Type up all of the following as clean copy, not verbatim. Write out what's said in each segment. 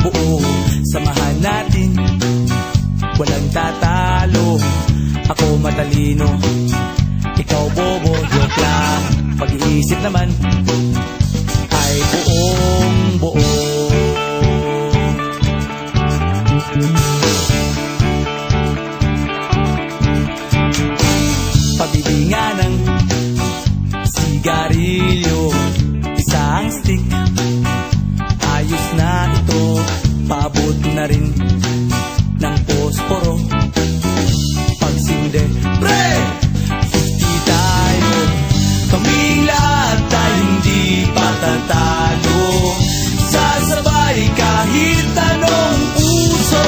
buo, samahan natin, walang tatalo. Ako matalino, ikaw bobo, joke lang. Pag-iisip naman ay buong buo. Pabili nga ng sigarilyo, isang stick, ayos na ito. Paabot na rin ng posporo. Pagsinde, pre! 50 tayo, kaming lahat tayo hindi patatalo. Sasabay kahit anong puso,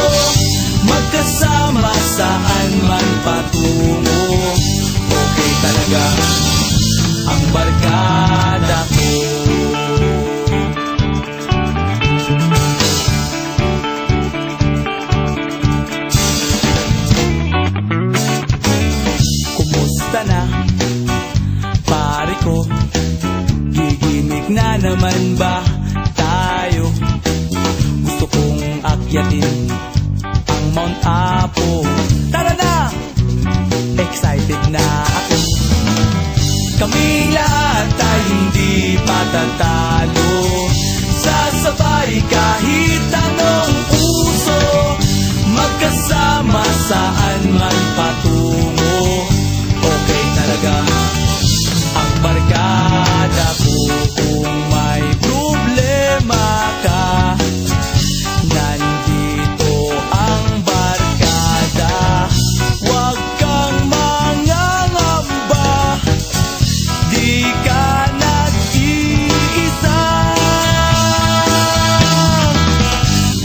magkasama saan man patungo. Okay talaga ang barkada ko. Kumusta na, pare ko? Gigimik na naman ba tayo? Gusto kong akyatin ang Mount Apo. Tara na! Excited na ako. Kaming lahat tayo hindi patatalo. Sasabay kahit anong puso, magkasama saan man patungo. Okay talaga ang barkada ko. Kung may problema ka, nandito ang barkada. Huwag kang mangangamba, di ka nag-iisa.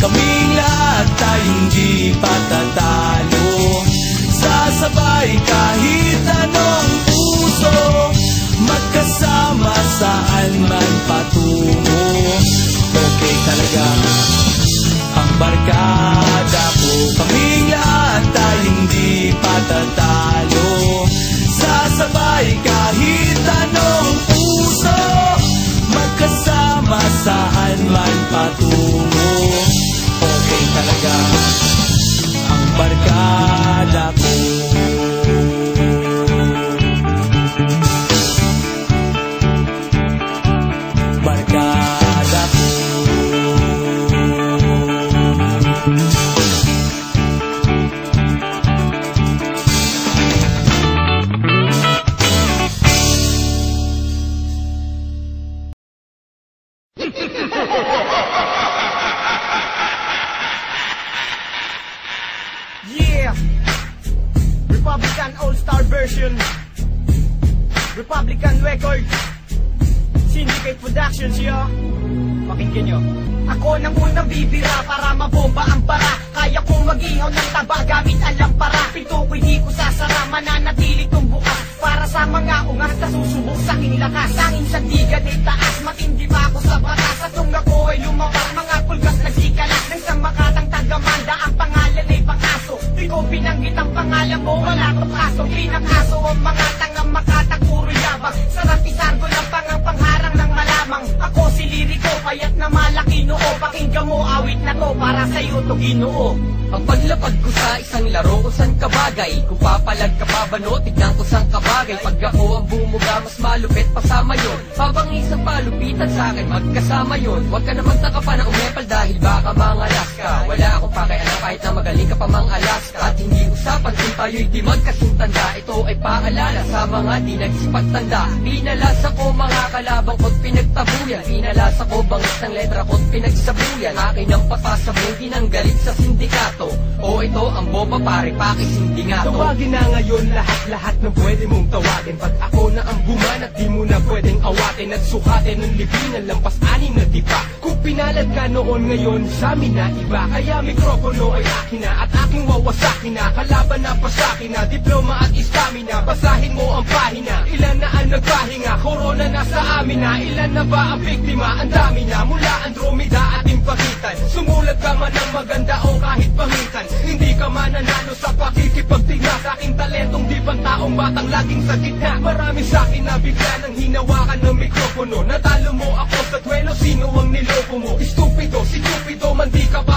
Kaming lahat tayo hindi patatalo. Sasabay kahit anong puso, magkasama saan man patungo. Okay talaga ang barkada ko. Kaming lahat tayo hindi patatalo. Sasabay kahit anong puso, magkasama saan man patungo. Okay talaga ang barkada ko. Barkada ko. Yeah! Republican All-Star version, Republican Records, Syndicate Productions, yo. Pakinggan nyo. Ako nang unang bibira para mabomba ang bara. Kaya kong mag-ihaw ng taba gamit ang lampara. Pinto ko'y di ko sasara, mananatili tong bukas. Para sa mga ungas na susubok sa aking lakas. Tanging sandigan ay taas, matindi pa ako sa batas. At nung ako ay lumabas, mga pulgas nagsikalas. Nang sa makatang tagamanda, ang pangalan ay Pangaso. Di ko binanggit ang pangalan mo, wala kong kaso. Pinakaso ang mga tangang makatagpuro yabang. Sarap isargo ng pangharang ng malamang. Ako si Liriko, payat na malaki noo. Pakinggan mo awit na to, para sa'yo to Ginoo. Ang paglapag ko sa isang laro kung saan kabagay. Kung papalag ka pa ba no, tignan ko saan kabagay. Pag ako ang bumuga, mas malupit pasama yun. Pabangis ang palupitan sa akin, magkasama yun. Huwag ka na magtaka pa na umepal dahil baka mangalas ka. Wala akong pakialam kahit na magaling ka pa mangalas ka. At hindi usapan kung tayo'y di magkasintanda. Ito ay paalala sa mga di nagsipagtanda. Pinalas ako mga kalabang ko't pinagtabuyan. Pinalas ako bangis ng letra ko't pinagsabuyan. Akin ang pasasabong tinanggalit sa sindikato. O ito ang bomba pare, pakisindi nga to. Tawagin na ngayon lahat-lahat na pwede mong tawagin. Pag ako na ang buman at di mo na pwedeng awatin. At sukatin ng libingan, lampas-anim na diba. Kung pinalad ka noon ngayon, sa amin na iba. Kaya mikropono ay akin na at aking wawasakin na. Kalaban na pasakin na, diploma at istamina. Basahin mo ang pahina, ilan na ang nagpahinga. Corona na sa amin na, ilan na ba ang biktima? Ang dami na, mula Andromeda ating pagitan. Sumulat ka man ng maganda o kahit pangitan. Hindi ka mananalo sa pakikipagtigna. Sa aking talentong di pang taong batang laging sa gitna. Marami sa akin na bigla nang hinawakan ng mikropono. Natalo mo ako sa duelo, sino ang niloko mo? Estupido, si Cupido man di ka pa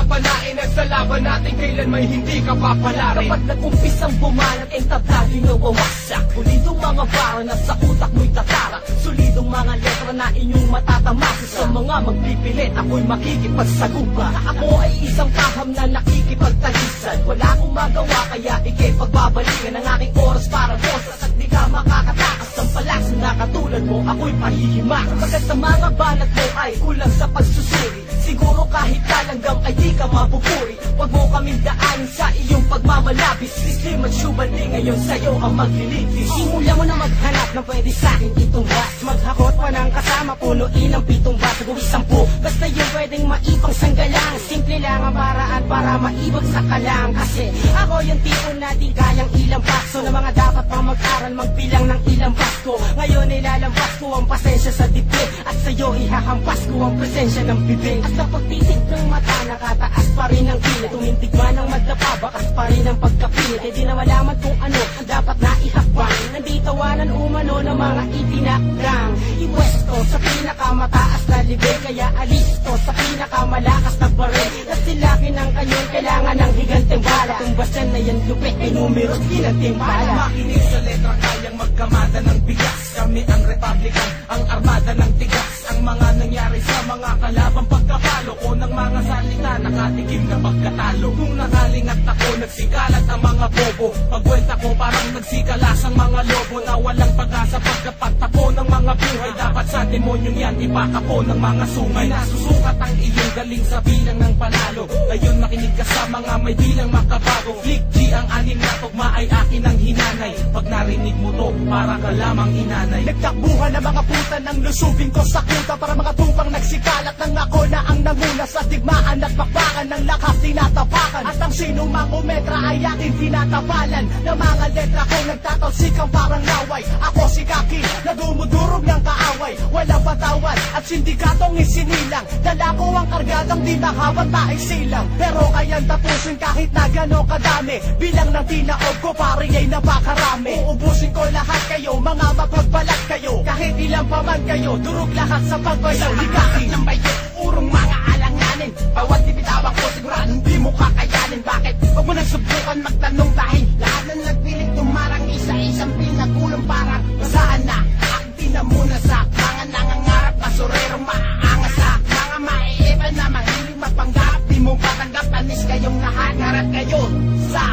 laban natin kailan may hindi ka papalarin. Kapag nag-umpisang bumanat, entablado nyo wawasak. Pulidong mga bara na sa utak mo'y tatara. Solidong mga letra na inyong matatamasa. Sa mga magpipilit, ako'y makikipagsagupa. Ako ay isang paham na nakikipagtalisan. Wala akong magawa kaya ikay pagbabalikan ang aking oras para bosas. At di ka makakatakas ng palaksa na katulad mo, ako'y pahihimak. Pagkat sa mga banat mo ay kulang sa pagsusuri. Siguro kahit talanggam ay di ka mapupuri. Huwag mo kaming daanin sa iyong pagmamalabis. Slim at Shubali ngayon sa'yo ang maglilitis. Simula mo na maghanap ng pwede sa'kin itumbas. Maghakot pa ng kasama, punuin ang 7 baso, gawin 10. Basta yung pwedeng maipang sanggalang. Simple lang ang paraan para maibag sa kalang. Kasi ako yung tipo na di kayang ilang paso na mga dapat pang mag-aral magbilang ng ilang basko. Ngayon nilalampas ko ang pasensya sa dibdib. At sa'yo ihahampas ko ang presensya ng bibig. At sa pagtitig ng mata, nakataas pa rin ang kilit. Tumintig man ang madlapa, bakas pa rin ang pagkapilit. E di na malaman kung ano ang dapat na ihakbang. Nanditawanan umano ng mga itinakdang. Iwesto sa pinakamataas na libig. Kaya alisto sa pinakamalakas na baril. Nasilakin ng kanyon, kailangan ng higanteng bala. Tumbas yan na yan lupit, ay numero ginantimpala. Makinig sa letra, kayang magkamada ng bigas. Kami ang Republican, ang armada ng tigas. Ang mga nangyari sa mga kalabang pagkapalo ko ng mga salita, nakatikim na pagkatalo. Kung nakalingat ako, nagsikalat ang mga bobo. Pagwenta ko parang nagsikalas ang mga lobo na walang pag-asa pagkapagtapo ng mga buhay. Dapat sa demonyong yan, ipakapo ng mga sungay. Nasusukat ang iyong galing sa bilang ng panalo. Ngayon makinig ka sa mga may bilang makabago. Flick G ang anim na tugma ay akin ang hinanay. Pag narinig mo to, para ka lamang inanay. Nagtakbuhan ng mga puta ng lusubin ko sa kuta. Para mga tupang nagsikalat ng ako na ang nanguna sa digmaan at bakbakan ng lakas tinatapakan. At ang sinumang umetra ay aking tinatapalan. Na mga letra ko nagtatalsikan parang laway. Ako si Kaki na dumudurog ng kaaway. Walang patawad at sindikatong isinilang. Dala ko ang kargadang di makawat na isilang. Pero kayang tapusin kahit na gano'ng kadami. Bilang ng tinaob ko pari ay napakarami. Uubusin ko lahat kayo, mga mapagbalat kayo. Kahit ilang pa man kayo, durog lahat sa pagbayaw. Di Kaki ng bayo, urong mga alanganin. Bawat dibitawan ko sigurado hindi mo kakayanin. Bakit? Huwag mo nang subukan magtanong dahil lahat na nagpilit tumarang isa-isang pinagulong parang basaan na. Akti na muna sa mga nangangarap, basurerong maaangas sa mga maiiba na mahilig mapanggap. Di mo patanggap, panis kayong lahat, harap kayo sa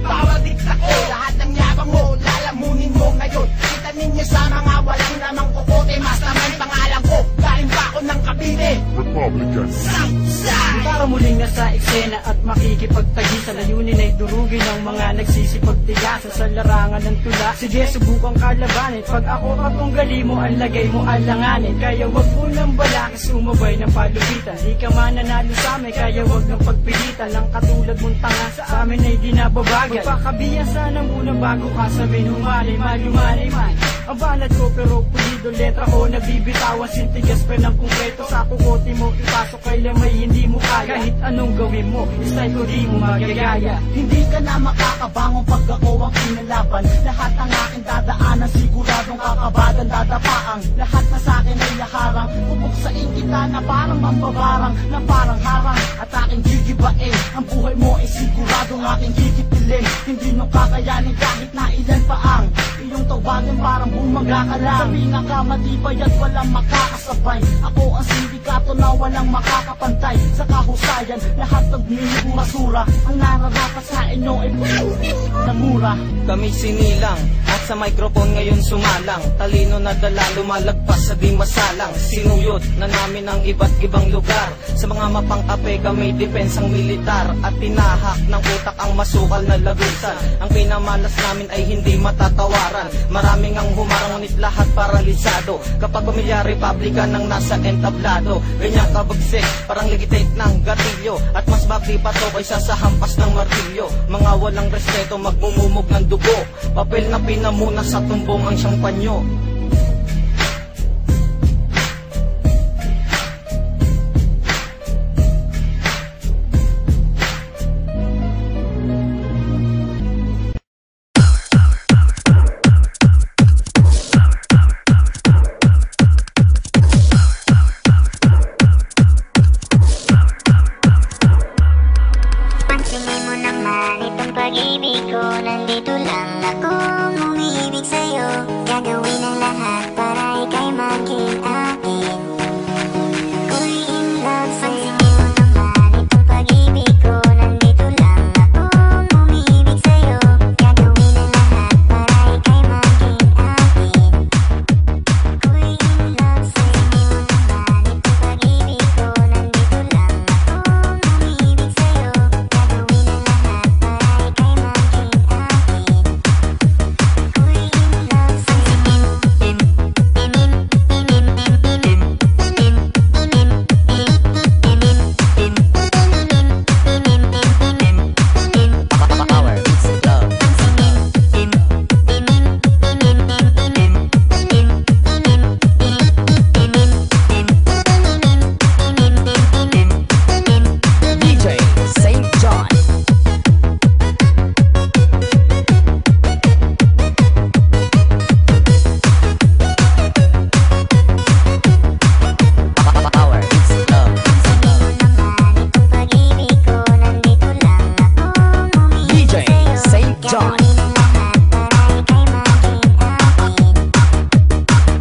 bawat dikta ko. Lahat ng yabang mo, lalamunin mo ngayon. Kita ninyo sa mga walang namang kukote, mas naman pangalan ko. Galing pa ako ng kabine Republican. para muling nasa eksena at makikipagtagisan. Layunin ay durugin ng mga nagsisipagtigasan sa larangan ng tula. Sige, subukang kalabanin. Pag ako katunggali mo, ang lagay mo alanganin. Kaya wag mo nang balakis, sumabay ng palupitan. Di ka mananalo sa amin, kaya wag nang pagpilitan. Lang katulad mong tanga sa amin ay di nababagay. Magpakabiyasan ang muna bago ka sabihin humalay, malumanay man. Ang banat ko pero pulido, letra ko nabibitawan. Sintigas pa ng konkreto sa kukote mo. Ipasok kay lamay, hindi mo kaya. Kahit anong gawin mo, style ko di mo magagaya. Hindi ka na makakabangon pag ako ang pinalaban. Lahat ang aking dadaanan, siguradong kakabagan dadapaang. Lahat na sa akin ay laharang. Pupuksain kita na parang mambabarang, na parang harang. At aking gigibain, ang buhay mo ay siguradong aking gigipilin. Hindi nyo kakayanin kahit na ilan pa ang iyong tawagan, parang bumaga ka lang. Sabi nga ka matibay at walang makakasabay. Ako ang sindikato na walang makakapantay. Sa kahusayan, lahat ng niyong masura. Ang nararapat sa inyo ay na mura. Kami sinilang at sa microphone ngayon sumalang. Talino na dala, lumalagpas sa di masalang. Sinuyot na namin ang iba't ibang lugar. Sa mga mapang-ape kami depensang militar. At tinahak ng utak ang masukal na lagusan. Ang pinamalas namin ay hindi matatawaran. Maraming ang humarang ngunit lahat paralisado. Kapag pamilya Republican ang nasa entablado. Ganyan kabagsik, parang legitate ng gatilyo. At mas bakli pa to kaysa sa hampas ng martilyo. Mga walang respeto magmumumog ng dugo. Papel na pinamuna sa tumbong ang siyang panyo. pag-ibig ko. Nandito lang akong umiibig sa'yo. Gagawin ang lahat para ika'y maging akin. Ako'y in love sa'yo. Pansinin mo naman itong pag-ibig ko. Nandito lang akong umiibig sa'yo. Gagawin ang lahat para ika'y maging akin. Ako'y in love sa'yo. Pansinin mo naman itong pag-ibig ko. Nandito lang akong umiibig sa'yo. Gagawin ang lahat para ika'y maging akin. Ako'y in love Power Beats Club. DJ St. John. Power Beats Club. itong pag-ibig ko. Nandito lang akong umiibig DJ sa'yo. St. John. Gagawin ang lahat para ika'y maging akin.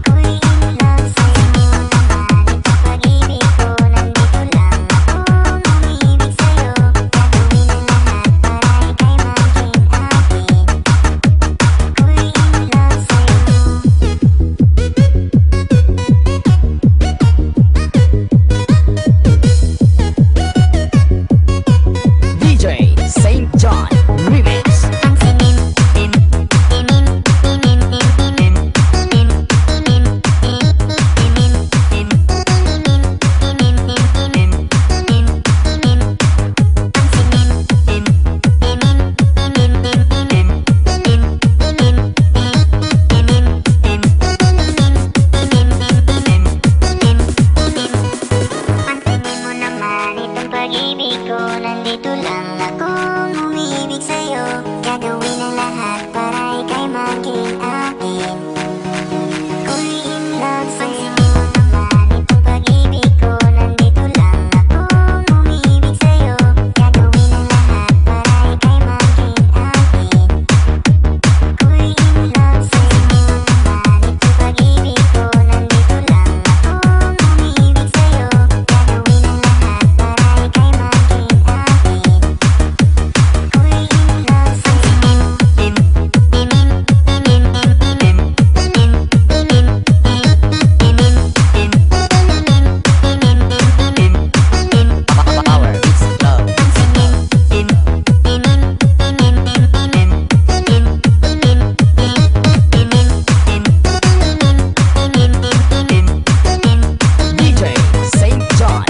Ako'y in love sa'yo. Naman itong pag-ibig ko. Nandito lang akong umiibig sa'yo. Gagawin ang lahat para ika'y maging akin. Ako'y in love sa'yo. DJ St. John Remix. Pansinin mo naman itong pag-ibig ko. Nandito lang akong umiibig sa'yo. Gagawin ang lahat para ika'y maging akin. Ako'y in love sa'yo. Pansinin mo naman itong pag-ibig ko. Nandito lang akong umiibig sa'yo. Gagawin ang lahat para ika'y maging akin. Ako'y in love sa'yo. Naman itong pag-ibig ko. Nandito lang akong umiibig sa'yo. Gagawin ang lahat para ika'y maging akin. Ako'y in love sa'yo. Power Beats Club. DJ St. John.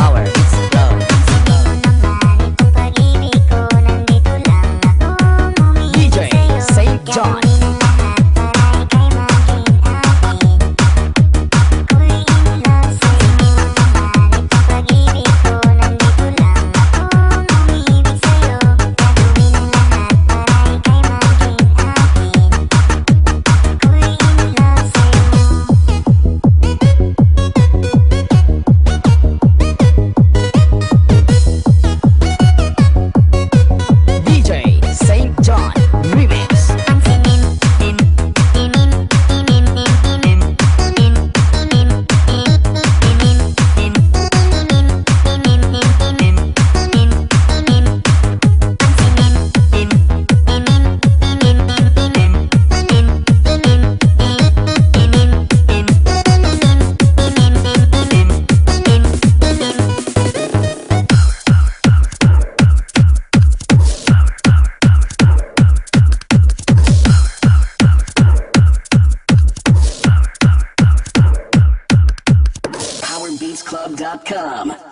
Power Beats Club. Naman itong pag-ibig ko. Nandito lang akong umiibig DJ sa'yo. St. John. Gagawin ang lahat para ika'y maging akin. Ako'y in love sa'yo. Naman itong pag-ibig ko. Nandito lang akong umiibig sa'yo. Gagawin ang lahat para ika'y maging akin. Ako'y in love sa'yo. DJ St. John Remix. PowerBeatsClub.com.